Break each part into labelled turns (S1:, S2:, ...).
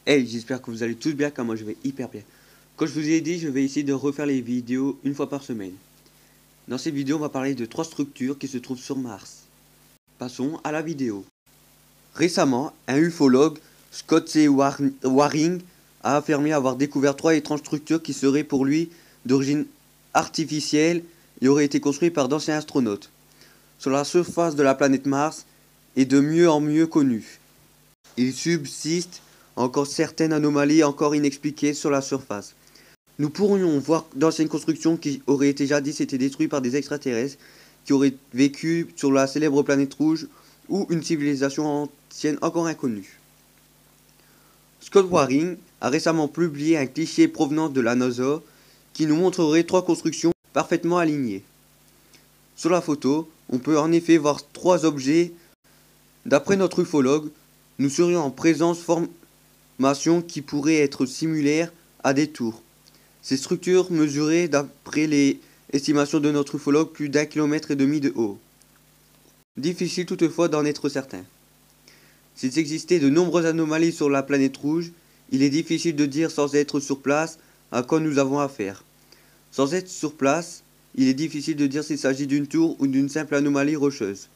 S1: Hey, j'espère que vous allez tous bien, car moi je vais hyper bien. Comme je vous ai dit, je vais essayer de refaire les vidéos une fois par semaine. Dans cette vidéo, on va parler de 3 structures qui se trouvent sur Mars. Passons à la vidéo. Récemment, un ufologue, Scott C. Waring, a affirmé avoir découvert 3 étranges structures qui seraient pour lui d'origine artificielle et auraient été construites par d'anciens astronautes. Sur la surface de la planète Mars est de mieux en mieux connue. Il subsiste encore certaines anomalies encore inexpliquées sur la surface. Nous pourrions voir d'anciennes constructions qui auraient été jadis été détruites par des extraterrestres qui auraient vécu sur la célèbre planète rouge ou une civilisation ancienne encore inconnue. Scott Waring a récemment publié un cliché provenant de la NASA qui nous montrerait 3 constructions parfaitement alignées. Sur la photo, on peut en effet voir 3 objets. D'après notre ufologue, nous serions en présence formations qui pourraient être similaires à des tours. Ces structures mesuraient, d'après les estimations de notre ufologue, plus d'1,5 km de haut. Difficile toutefois d'en être certain. S'il existait de nombreuses anomalies sur la planète rouge, il est difficile de dire sans être sur place à quoi nous avons affaire. Sans être sur place, il est difficile de dire s'il s'agit d'une tour ou d'une simple anomalie rocheuse.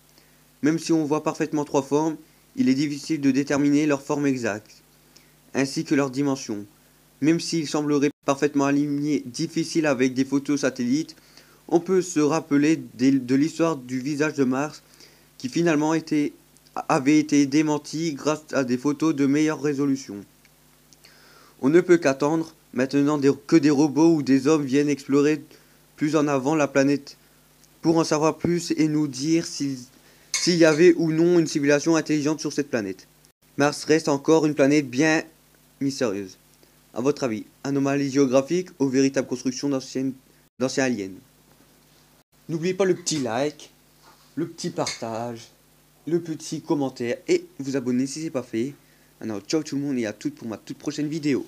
S1: Même si on voit parfaitement 3 formes, il est difficile de déterminer leur forme exacte, ainsi que leur dimension. Même s'il semblerait parfaitement aligné difficile avec des photos satellites, on peut se rappeler de l'histoire du visage de Mars qui finalement avait été démenti grâce à des photos de meilleure résolution. On ne peut qu'attendre maintenant que des robots ou des hommes viennent explorer plus en avant la planète pour en savoir plus et nous dire s'il y avait ou non une civilisation intelligente sur cette planète. Mars reste encore une planète bien mystérieuse. A votre avis, anomalie géographique ou véritable construction d'anciens aliens? N'oubliez pas le petit like, le petit partage, le petit commentaire et vous abonner si ce n'est pas fait. Alors ciao tout le monde et à toutes pour ma toute prochaine vidéo.